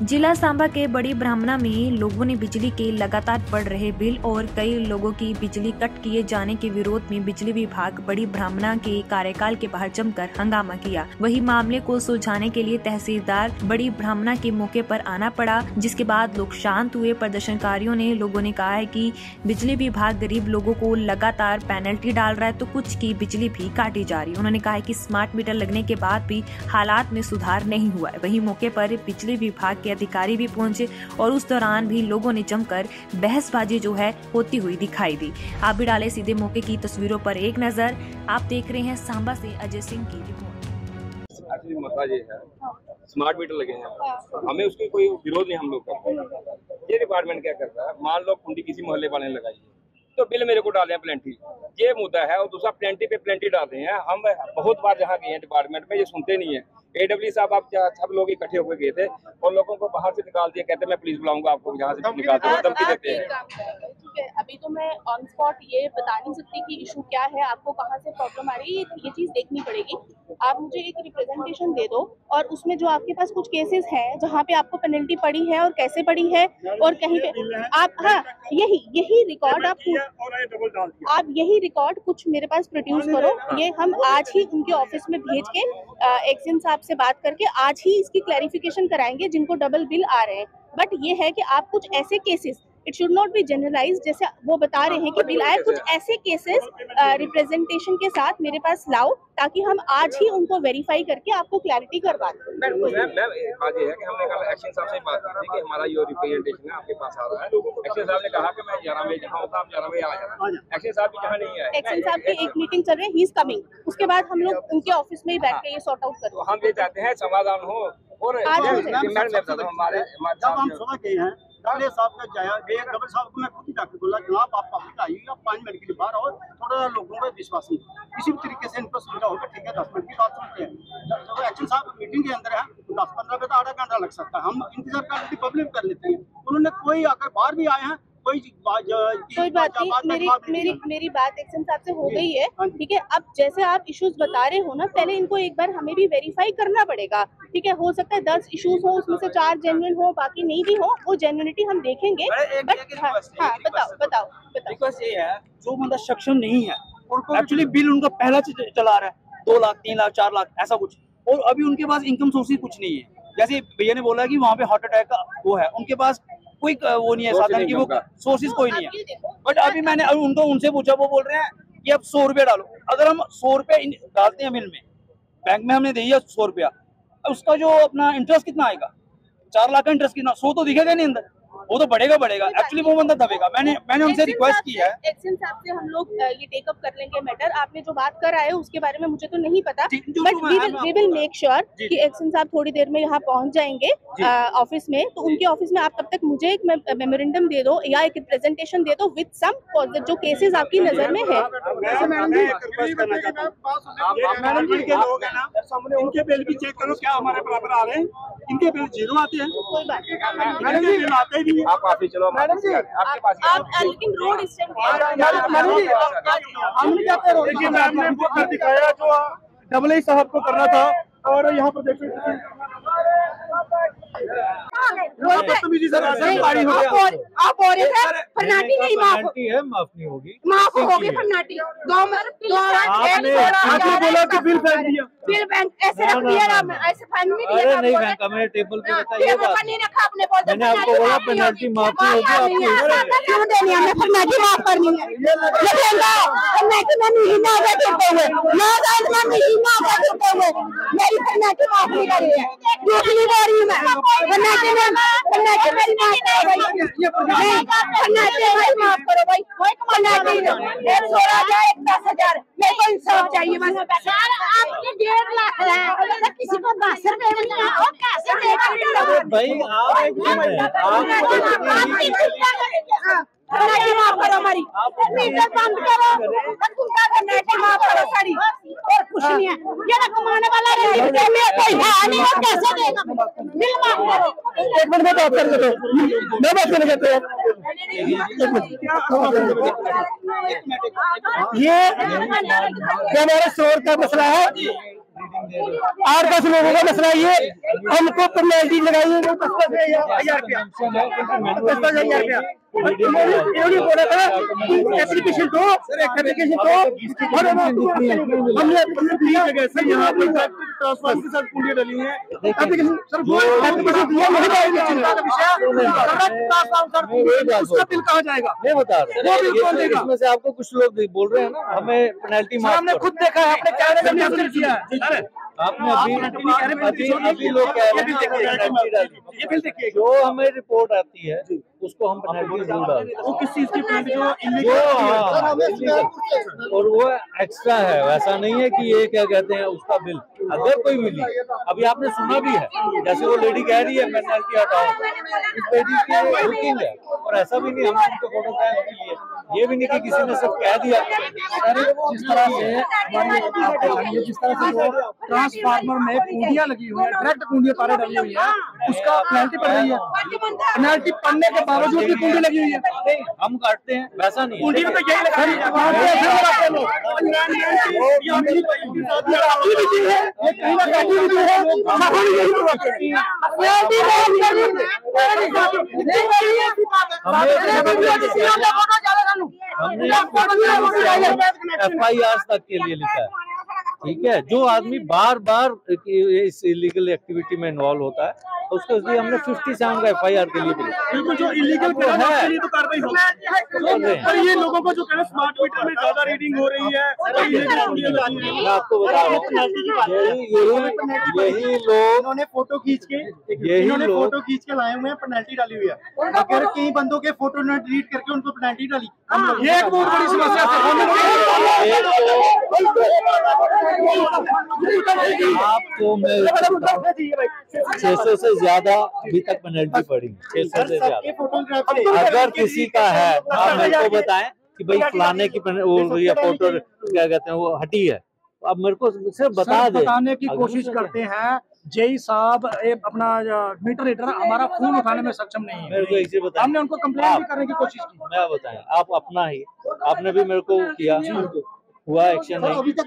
जिला सांबा के बड़ी ब्राह्मणा में लोगों ने बिजली के लगातार बढ़ रहे बिल और कई लोगों की बिजली कट किए जाने के विरोध में बिजली विभाग बड़ी ब्राह्मणा के कार्यकाल के बाहर जमकर हंगामा किया। वही मामले को सुलझाने के लिए तहसीलदार बड़ी ब्राह्मणा के मौके पर आना पड़ा, जिसके बाद लोग शांत हुए। प्रदर्शनकारियों ने लोगों ने कहा है कि बिजली विभाग गरीब लोगों को लगातार पेनल्टी डाल रहा है तो कुछ की बिजली भी काटी जा रही है। उन्होंने कहा है कि स्मार्ट मीटर लगने के बाद भी हालात में सुधार नहीं हुआ है। वही मौके पर बिजली विभाग के अधिकारी भी पहुंचे और उस दौरान भी लोगों ने जमकर बहसबाजी जो है होती हुई दिखाई दी। आप भी डाले सीधे मौके की तस्वीरों पर एक नजर। आप देख रहे हैं सांबा से अजय सिंह की रिपोर्ट। असली मसला ये है, स्मार्ट मीटर लगे हैं, हमें उसकी कोई विरोध नहीं हम लोग करते। ये डिपार्टमेंट क्या करता है, मान लो कुंडी किसी मोहल्ले वाले ने लगाई है तो बिल मेरे को डाले हैं प्लेंटी, ये मुद्दा है। और दूसरा प्लेंटी पे प्लेंटी डालते हैं। हम बहुत बार जहाँ गए हैं डिपार्टमेंट में, ये सुनते नहीं है। AW साहब आप सब लोग इकट्ठे होकर गए थे और लोगों को बाहर से निकाल दिया, कहते मैं पुलिस बुलाऊंगा आपको, यहाँ से निकालते हैं, धमकी देते हैं। ठीक है, अभी तो मैं ऑन स्पॉट ये बता नहीं सकती कि इशू क्या है, आपको कहाँ से प्रॉब्लम आ रही है, ये चीज देखनी पड़ेगी। आप मुझे एक रिप्रेजेंटेशन दे दो और उसमें जो आपके पास कुछ केसेस हैं जहाँ पे आपको पेनल्टी पड़ी है और कैसे पड़ी है और कहीं पे आप, हाँ यही रिकॉर्ड आप यही रिकॉर्ड कुछ मेरे पास प्रोड्यूस करो। ये हम आज ही उनके ऑफिस में भेज के एक्शन साहब से बात करके आज ही इसकी क्लैरिफिकेशन कराएंगे जिनको डबल बिल आ रहे हैं। बट ये है कि आप कुछ ऐसे cases, it should not be generalise, जैसे वो बता रहे हैं कि बिल आए, कुछ ऐसे केसेस रिप्रेजेंटेशन के साथ मेरे पास लाओ ताकि हम आज ही उनको वेरीफाई करके आपको क्लैरिटी करवा दें। मैम बात ये है कि हमने कल एक्शन साहब से बात की थी कि हमारा ये रिप्रेजेंटेशन है आपके पास आ रहा है। एक्शन साहब ने कहा कि मैं 11 बजे जहाँ होगा आप 11 बजे आ जाना। एक्शन साहब भी जहाँ नहीं आए, एक्शन साहब की एक मीटिंग चल रही है, ही इज कमिंग, उसके बाद हम लोग उनके ऑफिस में ही बैठ के ये सॉर्ट आउट करेंगे। हम ये चाहते हैं समाधान हो। और डबल साहब का जाया गया, डबल साहब को मैं खुद ही जाकर बोला जनाब आप पब्लिक आइए, आप 5 मिनट के लिए बाहर आओ, थोड़ा लोगों को विश्वास नहीं। किसी भी तरीके से इनको सुविधा होगा, ठीक है 10 मिनट की बात सुनते हैं। जब एक्शन साहब मीटिंग के अंदर है तो 10-15 मिनट आधा घंटा लग सकता है, हम इंतजार कर लेते, पब्लिक कर लेते हैं। उन्होंने कोई आकर बाहर भी आए हैं, कोई बात नहीं। मेरी बात एक्शन साहब से हो गई है, ठीक है। अब जैसे आप इश्यूज बता रहे हो ना, पहले इनको एक बार हमें भी वेरीफाई करना पड़ेगा, ठीक है। हो सकता है 10 इश्यूज हो, उसमें से 4 जेन्युइन हो, बाकी नहीं भी हो, वो जेन्युइनिटी हम देखेंगे। बट हाँ बताओ। रिक्वेस्ट ये है, जो बंदा सक्षम नहीं है एक्चुअली बिल उनका पहला चला रहा है 2 लाख 3 लाख 4 लाख ऐसा कुछ, और अभी उनके पास इनकम सोर्सेज कुछ नहीं है। जैसे भैया ने बोला कि वहाँ पे हार्ट अटैक का वो है, उनके पास कोई वो नहीं है साधन की, वो सोर्सेज कोई नहीं है। बट अभी मैंने उनसे पूछा, वो बोल रहे हैं कि अब 100 रुपया डालो। अगर हम 100 रुपया डालते हैं मिल में, बैंक में हमने दिया 100 रुपया, उसका जो अपना इंटरेस्ट कितना आएगा, 4 लाख का इंटरेस्ट कितना, 100 तो दिखेगा नहीं अंदर, वो तो बढ़ेगा एक्चुअली वो बंदा दबेगा। मैंने उनसे रिक्वेस्ट की है, एक्शन साहब से हम लोग ये टेक अप कर लेंगे मैटर। आपने जो बात कर आए उसके बारे में मुझे तो नहीं पता, but we will make sure कि एक्शन साहब थोड़ी देर में यहाँ पहुँच जाएंगे ऑफिस में। तो उनके ऑफिस में आप तब तक मुझे एक मेमोरेंडम दे दो या एक प्रेजेंटेशन दे दो विद सम जो केसेस आपकी नजर में है। इनके बिल भी चेक करो, क्या हमारे बराबर आ रहे हैं, इनके बिल 0 आते हैं, कोई बात नहीं। आप ऑफिस चलो, मैडम जी आपके पास लेकिन रोड दिखाया जो डबल साहब को करना था, और यहाँ पर देखो आप हो रहे थे फर्नाटी नहीं माफ नहीं होगी, माफ होगी फर्नाटी। आपने बोला कि बिल फेंक दिया, बिल बैंक ऐसे रख दिया ना, ऐसे फाइन नहीं दिया, नहीं फेंका, मैंने टेबल पे रखा, ये बात नहीं रखा आपने, बोल मैंने आपको बोला पेनल्टी माफ नहीं होगी, आपको क्यों देनी है, फर्नाटी माफ करनी है। फर्नाटी में महीना हो गया देते हुए, 9 साल में महीना हो गया देते हुए, मेरी फर्नाटी माफ नहीं करी है, झूठ नहीं बोल रही मैं। फर्नाटी मेरी माफ करो भाई, फर्नाटी भाई माफ करो भाई, फर्नाटी 10,000 मेरे को इंसाफ चाहिए बस। आपने 1.5 लाख है, किसी को 10 रुपए नहीं है, और कैसे देगा भाई? फर्नाटी माफ करो हमारी, मीटर बंद करो, फर्नाटी माफ करो सारी, और कुछ नहीं है। ये ना कमाने वाला कोई है नहीं, वो कैसे देगा? एक मिनट में बात करके दो, मैं बात करने देते हैं। ये हमारे शोर का मसला है, 8-10 लोगों का मसला है। ये हमको पेनल्टी लगाइए 10,000 रुपया, 10,000 रुपया। इन्होंने बोला था एप्लीकेशन दो, एप्लीकेशन दो, और हमने एप्लीकेशन यहाँ पर ट्रांसफार्मर के साथ कुंडियाँ डली हुई हैं। एप्लीकेशन सर वो एप्लीकेशन दिया नहीं, उसका बिल कहाँ जाएगा? नहीं बता रहे, इसमें से आपको कुछ लोग बोल रहे हैं ना हमें पेनल्टी माफ। हमने खुद देखा है, अपने कैमरे में हमने किया है। आपने अभी लोग कह रहे हैं पेनल्टी डाली, ये बिल देखिए, जो हमें रिपोर्ट आती है उसको हम पेनल्टी जरूर डालते हैं। वो किस चीज की पेनल्टी? जो और वो एक्स्ट्रा है, वैसा नहीं है कि ये क्या कहते हैं उसका बिल अगर कोई मिली। अभी आपने सुना भी है, जैसे वो लेडी कह रही है पेनल्टी हटाओ, इस लेडी की बुकिंग है और ऐसा भी नहीं हमने उनको फोटो खींच लिए, ये भी नहीं कि किसी ने सब कह दिया। जिस तरह से जिस तरह से ट्रांसफार्मर में कुंडियां लगी हुई है, डायरेक्ट कुंडियां तारे डली हुई है, उसका पेनल्टी पड़ रही है। पेनल्टी पड़ने के बावजूद भी कुंडी लगी हुई है, हम काटते हैं, वैसा नहीं कुंडी में तो यही लगा है। FIR तक के लिए लिखा है, ठीक है। जो आदमी बार बार इस इलीगल एक्टिविटी में इन्वॉल्व होता है उसके लिए हमने 57 का FIR के लिए बिल्कुल जो इलीगल है तो कार्रवाई होगी। पर ये लोगों को जो कहना स्मार्ट मीटर में ज्यादा रीडिंग हो रही है, मैं आपको बता रहा हूँ, यही लोग फोटो खींच के लाए हुए हैं, पेनल्टी डाली हुई है। अगर कई बंदों के फोटो ने डिलीट करके उनको पेनल्टी डाली, ये एक बहुत बड़ी समस्या है। आपको मैं 600 से ज्यादा अभी तक पेनल्टी पड़ी, 600 से ज्यादा। अगर किसी का है आप मेरे को बताएं कि भाई फलाने की या फोटो क्या कहते हैं वो हटी है, तो आप मेरे को सिर्फ बताने की कोशिश करते हैं। जेई साहब अपना मीटर रीडर हमारा फोन उठाने में सक्षम नहीं है, मेरे को इसे बताएं। हमने उनको कंप्लेंट भी करने की कोशिश की। मैं बताएं, आप अपना ही आपने भी मेरे को किया, हुआ एक्शन नहीं अभी तक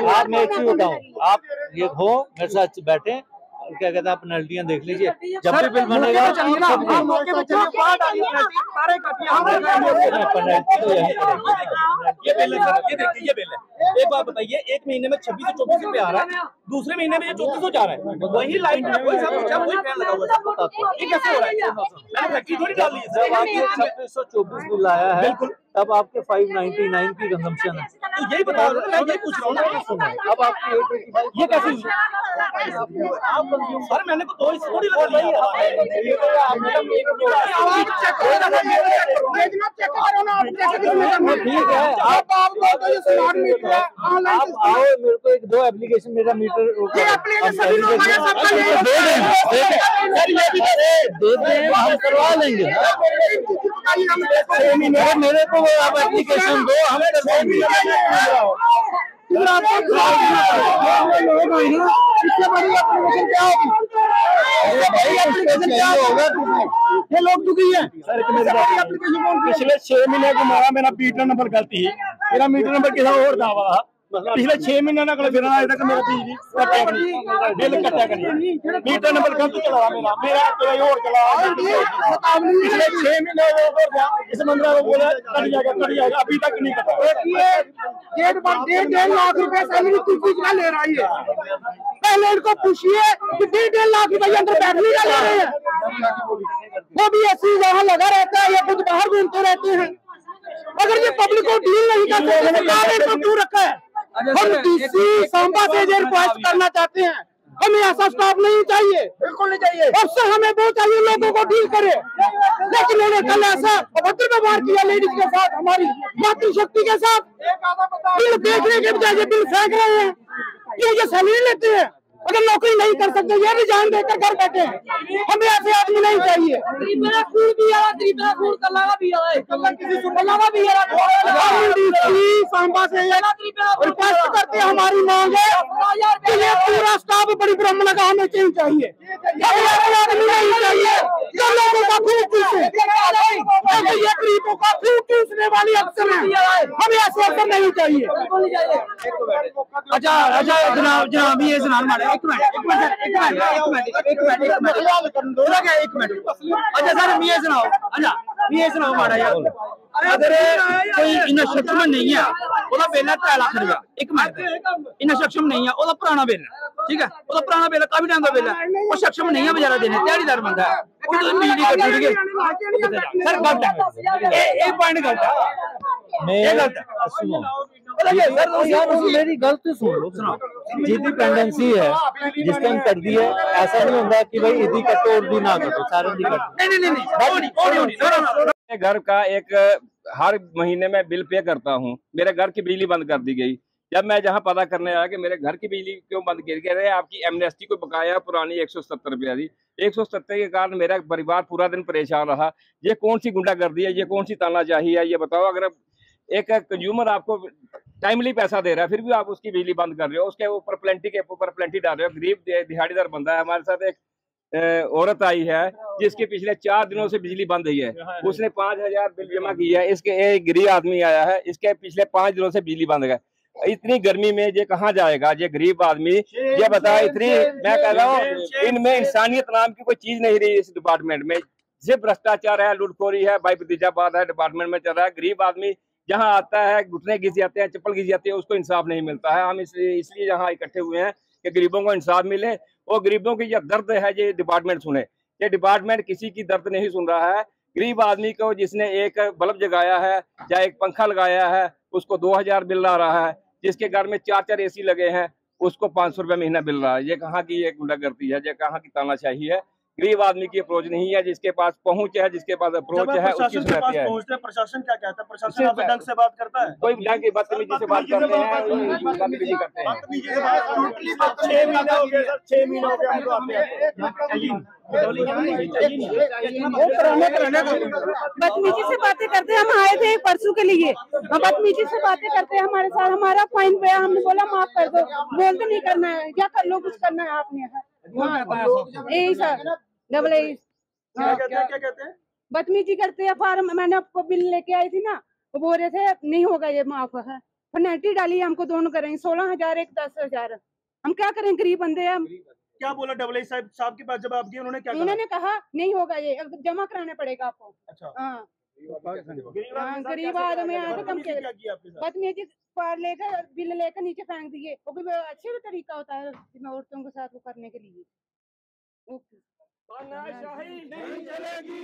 आप मैं एक चीज बताऊं, आप ये हो मेरे साथ बैठे क्या कहते हैं पेनल्टियां देख लीजिए, जब भी बिल बनेगा ये बिल है, ये देखिए ये बिल है। एक बात बताइए, एक महीने में 26 से 24 रुपए आ रहा है, दूसरे महीने में ये 3400 जा रहा है, वही लाइट है, वही सब कुछ है, वही फैन लगा हुआ है। ये कैसे हो रहा है? मैंने फैक्ट्री थोड़ी डाल दी है। जब आपके 2624 बिल आया है तब आपके 599 की कंजम्पशन है, तो यही बता रहा हूं, मैं ये पूछ रहा हूं। अब आपकी 885 ये कैसे हुई? सर मैंने को दो ही थोड़ी लगा दी है। ठीक है, आप आओ मेरे को 1-2 एप्लीकेशन मेरा मीटर दे दें, हम करवा लेंगे। मेरे को आप एप्लीकेशन दो, हम करवाएंगे। ये लोग दुखी है। पिछले 6 महीने को मेरा मीटर नंबर गलती है, मेरा मीटर नंबर किसी और था वाला। पिछले 6 महीने फिर अजे तक मेरा बिजली कट्या बिल कट्या करी, मीटर नंबर गलत चला मेरा कोई और चला। पिछले 6 महीने इस बंदा को बोला कट जाएगा, अभी तक नहीं कटा। 1.5 लाख रुपए सैलरी कुछ ले रहा है। पहले इनको पूछिए कि 1.5 लाख रुपए अंदर बैठने का ले रहे हैं, वो भी ऐसी जहाँ लगा रहता है या कुछ बाहर घूमते रहते हैं। अगर ये पब्लिक को डील नहीं करते तो क्यों रखा है? हम डीसी सांबा से ये रिक्वेस्ट करना चाहते हैं, हमें ऐसा स्टाफ नहीं चाहिए, बिल्कुल नहीं चाहिए। अफसर हमें वो चाहिए लोगों को डील करे, लेकिन उन्होंने कल ऐसा अभद्र व्यवहार किया लेडीज के साथ, हमारी मातृशक्ति के साथ। बिल देखने के बजाय बिल फेंक रहे हैं, क्यों? ये सैलरी लेते हैं, अगर नौकरी नहीं कर सकते ये रिजाइन देकर घर बैठे हैं। हमें ऐसे आदमी नहीं चाहिए। मेरा खून भी आ रहा, मेरा खून कल्ला भी आ रहा है, कल्ला भी आ रहा। सांबा से रिक्वेस्ट करते हैं, हमारी मांग है कि ये पूरा स्टाफ बड़ी ब्राह्मण का हमें चेंज चाहिए, आदमी नहीं चाहिए जो लोगों का खून चूसे, ये गरीबों का खून चूसने वाली अफसर है, हमें ऐसे अफसर नहीं चाहिए। अच्छा अच्छा जनाब ये जनाब मारे एक मिनट अच्छा सर मैं सुनाओ अच्छा मैं सुनाओ माड़ा यार अगर कोई इन्ना सक्षम नहीं है ओदा बिल है 3 लाख रुपया एक मिनट इन्ना सक्षम नहीं है ओदा पुराना बिल ठीक है ओदा पुराना बिल काफी टाइम का बिल है वो सक्षम नहीं है बेचारा देने दिहाड़ीदार बंदा है बिजली कट गई सर गलत है ये पॉइंट गलत है ये गलत है सुनो यार मेरी गलती सुन लो जिदी पेंडेंसी है जिस टाइम कर दी है ऐसा नहीं होता कि भाई इदी कटो और दी ना कटो सारे दी कटो नहीं घर का एक हर महीने में बिल पे करता हूँ मेरे घर की बिजली बंद कर दी गई जब मैं जहाँ पता करने आया कि मेरे घर की बिजली क्यों बंद की गई है आपकी एमनेस्टी को बकाया पुरानी 170 रुपया दी 170 के कारण मेरा परिवार पूरा दिन परेशान रहा ये कौन सी गुंडागर्दी है ये कौन सी तानाशाही है ये बताओ अगर एक कंज्यूमर आपको टाइमली पैसा दे रहा है फिर भी आप उसकी बिजली बंद कर रहे हो उसके ऊपर प्लेंटी के ऊपर प्लेंटी डाल रहे हो गरीब दिहाड़ीदार बंदा है हमारे साथ एक औरत आई है जिसके पिछले 4 दिनों से बिजली बंद हुई है उसने 5000 बिल जमा किया है इसके एक गरीब आदमी आया है इसके पिछले 5 दिनों से बिजली बंद है इतनी गर्मी में ये कहाँ जाएगा ये गरीब आदमी ये बताओ इतनी मैं कह रहा हूँ इनमें इंसानियत नाम की कोई चीज नहीं रही इस डिपार्टमेंट में सिर्फ भ्रष्टाचार है लूटखोरी है भाई भतीजाबाद है डिपार्टमेंट में चल रहा है गरीब आदमी जहाँ आता है घुटने घिस जाते हैं चप्पल घिस जाती है उसको इंसाफ नहीं मिलता है हम इसलिए यहाँ इकट्ठे हुए हैं कि गरीबों को इंसाफ मिले और गरीबों की जो दर्द है ये डिपार्टमेंट सुने ये डिपार्टमेंट किसी की दर्द नहीं सुन रहा है गरीब आदमी को जिसने एक बल्ब जगाया है या एक पंखा लगाया है उसको 2000 बिल आ रहा है जिसके घर में 4 एसी लगे हैं उसको 500 रुपये महीना मिल रहा है ये कहाँ की ये गुंडागर्दी है ये कहाँ की तानाशाही है गरीब आदमी की अप्रोच नहीं है जिसके पास पहुंच है जिसके पास अप्रोच है उसकी सुनती है प्रशासन क्या कहता है प्रशासन आपसे ढंग से बात करता है कोई ढंग की बदतमीजी से बात करते हैं बदतमीजी करते हैं 6 महीने हो गए सर 6 महीने हो गए हमको बदतमीजी से बातें करते हम आए थे परसों के लिए बदतमीजी से बातें करते हैं हमारे साथ हमारा फाइन पे हमने बोला माफ कर दो बोलते नहीं करना है क्या कर लो कुछ करना है आपने यही सर डबल क्या कहते हैं बदतमीजी करते हैं फार्म मैंने आपको बिल लेके आई थी ना वो बोल रहे थे नहीं होगा ये माफ है पेनल्टी डाली हमको दोनों करेंगे 16,000 एक 10,000 हम क्या करें गरीब बंदे हैं क्या बोला डबल साहब के पास जब आप गए उन्होंने क्या उन्होंने कहा नहीं होगा ये जमा कराने पड़ेगा आपको अच्छा हाँ गरीब आदमी बदतमीजी लेकर बिल लेकर नीचे फेंक दिए वो भी अच्छे तरीका होता है औरतों के साथ वो करने के लिए नहीं चलेगी